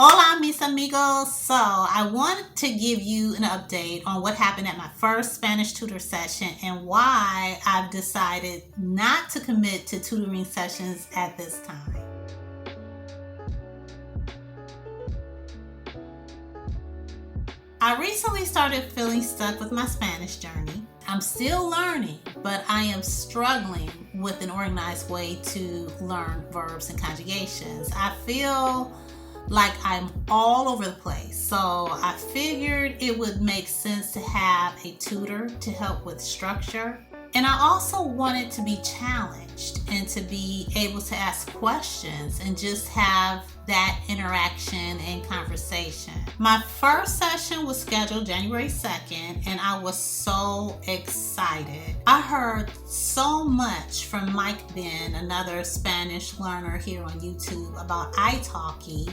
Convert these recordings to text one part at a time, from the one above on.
Hola, mis amigos. So, I wanted to give you an update on what happened at my first Spanish tutor session and why I've decided not to commit to tutoring sessions at this time. I recently started feeling stuck with my Spanish journey. I'm still learning, but I am struggling with an organized way to learn verbs and conjugations. I feel like I'm all over the place. So I figured it would make sense to have a tutor to help with structure. And I also wanted to be challenged and to be able to ask questions and just have that interaction and conversation. My first session was scheduled January 2nd, and I was so excited. I heard so much from Mike Ben, another Spanish learner here on YouTube, about italki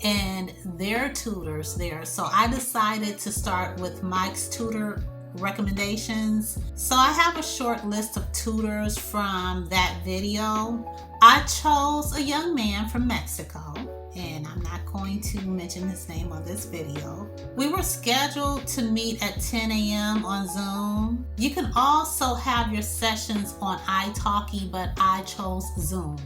and their tutors there. So I decided to start with Mike's tutor recommendations. So I have a short list of tutors from that video. I chose a young man from Mexico, and I'm not going to mention his name on this video. We were scheduled to meet at 10 a.m. on Zoom. You can also have your sessions on italki, but I chose Zoom.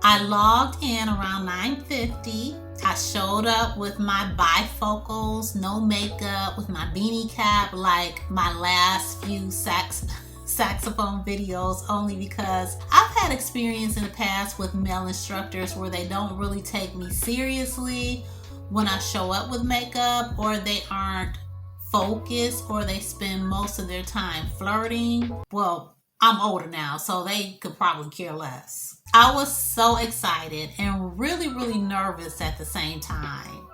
I logged in around 9:50. I showed up with my bifocals, no makeup, with my beanie cap, like my last few saxophone videos, only because I've had experience in the past with male instructors where they don't really take me seriously when I show up with makeup, or they aren't focused, or they spend most of their time flirting. Well, I'm older now, so they could probably care less. I was so excited and really nervous at the same time.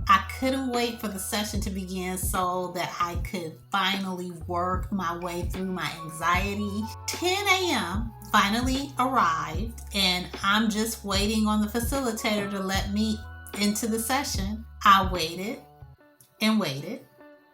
I couldn't wait for the session to begin so that I could finally work my way through my anxiety. 10 a.m. finally arrived, and I'm just waiting on the facilitator to let me into the session. I waited and waited.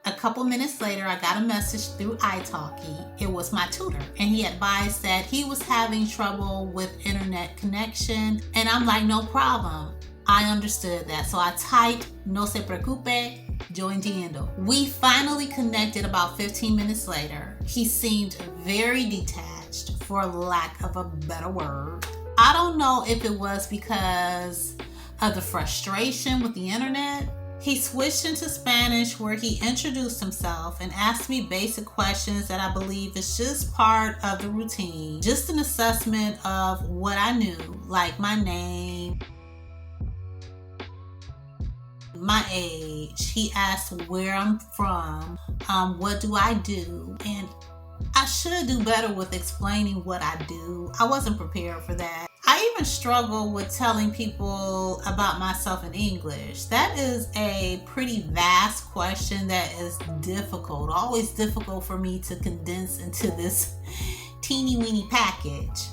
A couple minutes later, I got a message through italki. It was my tutor, and he advised that he was having trouble with internet connection, and I'm like, no problem. I understood that. So I typed, no se preocupe, yo entiendo. We finally connected about 15 minutes later. He seemed very detached, for lack of a better word. I don't know if it was because of the frustration with the internet. He switched into Spanish, where he introduced himself and asked me basic questions that I believe is just part of the routine. Just an assessment of what I knew, like my name, my age. He asked where I'm from, what do I do, and I should do better with explaining what I do. I wasn't prepared for that. I even struggle with telling people about myself in English. That is a pretty vast question that is difficult, always difficult for me to condense into this teeny weeny package.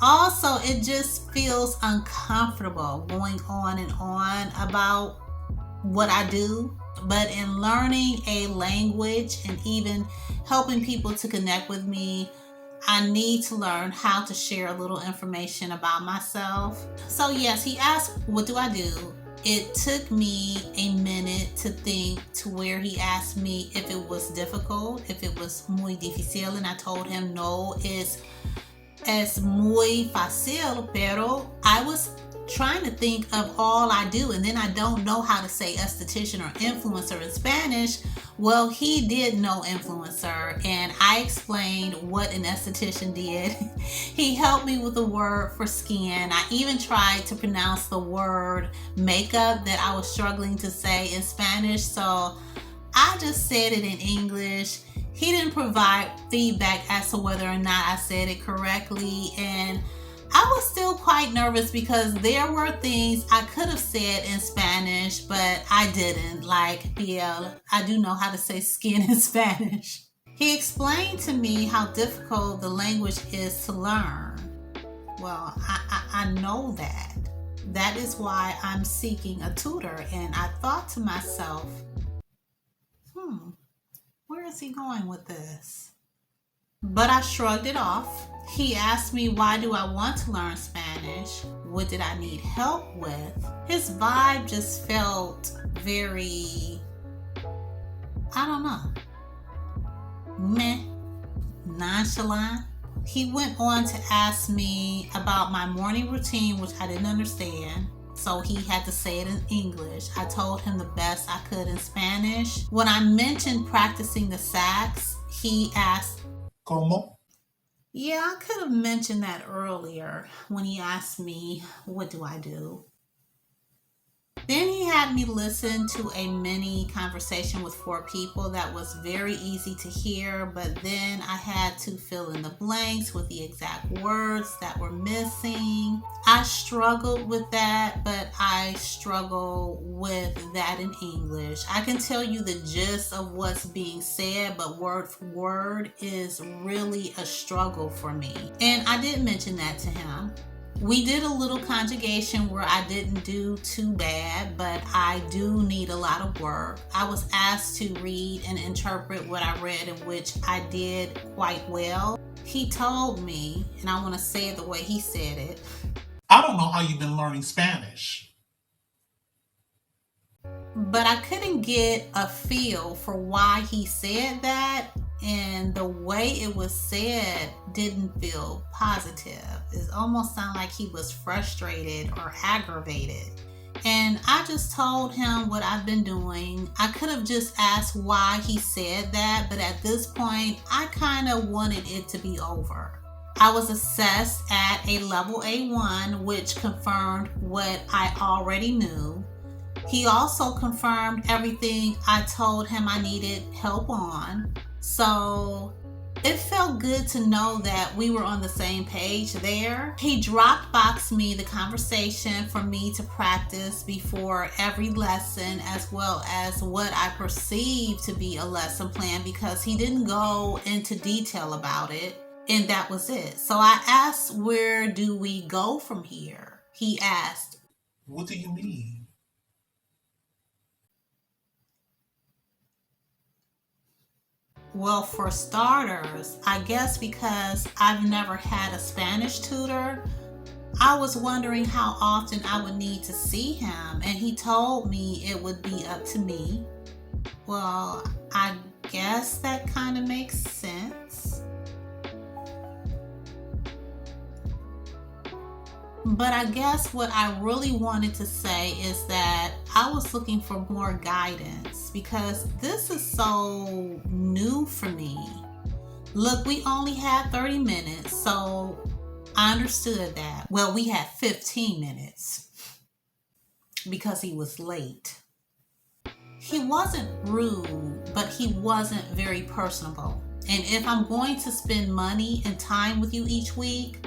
Also, it just feels uncomfortable going on and on about what I do. But in learning a language and even helping people to connect with me, I need to learn how to share a little information about myself. So yes, he asked, what do I do? It took me a minute to think to where he asked me if it was difficult, if it was muy difícil, and I told him no, es muy fácil, pero I was trying to think of all I do, and then I don't know how to say esthetician or influencer in Spanish. Well, he did know influencer, and I explained what an esthetician did. He helped me with the word for skin. I even tried to pronounce the word makeup that I was struggling to say in Spanish, so I just said it in English. He didn't provide feedback as to whether or not I said it correctly, and I was still quite nervous because there were things I could have said in Spanish, but I didn't. Like, piel, I do know how to say skin in Spanish. He explained to me how difficult the language is to learn. Well, I know that. That is why I'm seeking a tutor, and I thought to myself, where is he going with this? but I shrugged it off. He asked me, why do I want to learn Spanish? What did I need help with? His vibe just felt very, I don't know, meh, nonchalant. He went on to ask me about my morning routine, which I didn't understand. So he had to say it in English. I told him the best I could in Spanish. When I mentioned practicing the sax, he asked, ¿Cómo? Yeah, I could have mentioned that earlier when he asked me, what do I do? Then he had me listen to a mini conversation with 4 people that was very easy to hear, but then I had to fill in the blanks with the exact words that were missing. I struggled with that, but I struggle with that in English. I can tell you the gist of what's being said, but word for word is really a struggle for me. And I did mention that to him. We did a little conjugation where I didn't do too bad, but I do need a lot of work. I was asked to read and interpret what I read, in which I did quite well. He told me, and I want to say it the way he said it, I don't know how you've been learning Spanish. But I couldn't get a feel for why he said that, and the way it was said didn't feel positive. It almost sounded like he was frustrated or aggravated. And I just told him what I've been doing. I could have just asked why he said that, but at this point, I kind of wanted it to be over. I was assessed at a level A1, which confirmed what I already knew. He also confirmed everything I told him I needed help on. So it felt good to know that we were on the same page there. He Dropboxed me the conversation for me to practice before every lesson, as well as what I perceived to be a lesson plan, because he didn't go into detail about it, and that was it. So I asked, where do we go from here? He asked, what do you mean? Well, for starters, I guess because I've never had a Spanish tutor, I was wondering how often I would need to see him, and he told me it would be up to me. Well, I guess that kind of makes sense. But I guess what I really wanted to say is that I was looking for more guidance, because this is so new for me. Look, we only had 30 minutes, so I understood that. Well, we had 15 minutes because he was late. He wasn't rude, but he wasn't very personable. And if I'm going to spend money and time with you each week,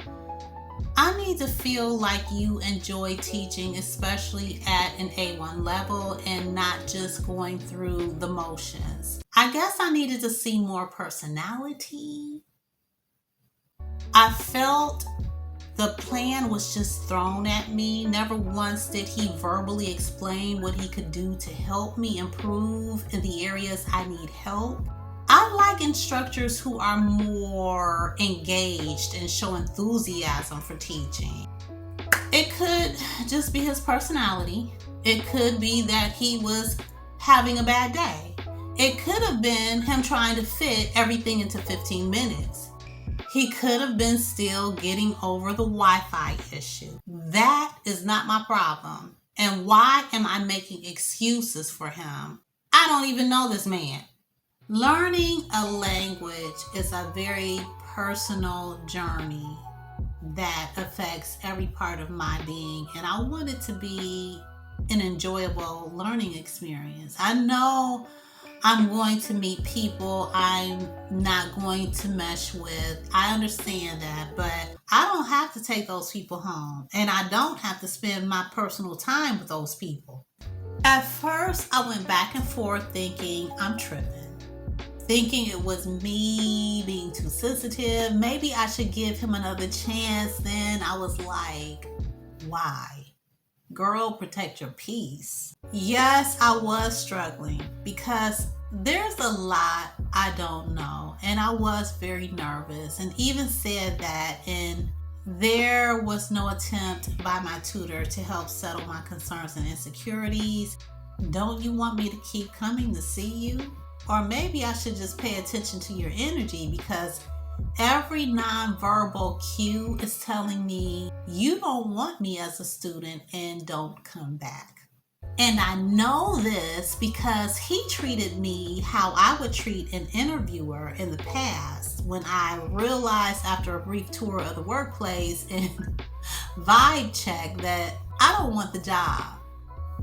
I need to feel like you enjoy teaching, especially at an A1 level, and not just going through the motions. I guess I needed to see more personality. I felt the plan was just thrown at me. Never once did he verbally explain what he could do to help me improve in the areas I need help. I like instructors who are more engaged and show enthusiasm for teaching. It could just be his personality. It could be that he was having a bad day. It could have been him trying to fit everything into 15 minutes. He could have been still getting over the Wi-Fi issue. That is not my problem. And why am I making excuses for him? I don't even know this man. Learning a language is a very personal journey that affects every part of my being, and I want it to be an enjoyable learning experience. I know I'm going to meet people I'm not going to mesh with. I understand that, but I don't have to take those people home, and I don't have to spend my personal time with those people. At first, I went back and forth thinking I'm tripping. Thinking it was me being too sensitive. Maybe I should give him another chance. Then I was like, why? Girl, protect your peace. Yes, I was struggling because There's a lot I don't know, and I was very nervous and even said that, and there was no attempt by my tutor to help settle my concerns and insecurities. Don't you want me to keep coming to see you? Or maybe I should just pay attention to your energy, because every nonverbal cue is telling me you don't want me as a student and don't come back. And I know this because he treated me how I would treat an interviewer in the past, when I realized after a brief tour of the workplace and vibe check that I don't want the job.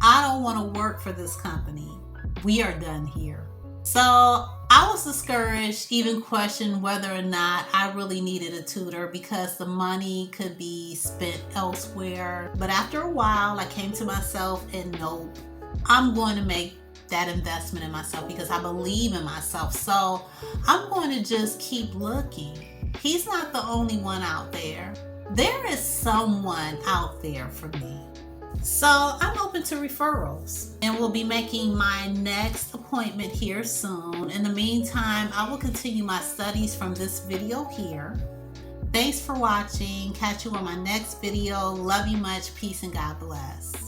I don't want to work for this company. We are done here. So I was discouraged, even questioned whether or not I really needed a tutor because the money could be spent elsewhere. But after a while, I came to myself and nope, I'm going to make that investment in myself because I believe in myself. So I'm going to just keep looking. He's not the only one out there. There is someone out there for me. So I'm open to referrals and will be making my next appointment here soon. In the meantime, I will continue my studies from this video here. Thanks for watching. Catch you on my next video. Love you much. Peace and God bless.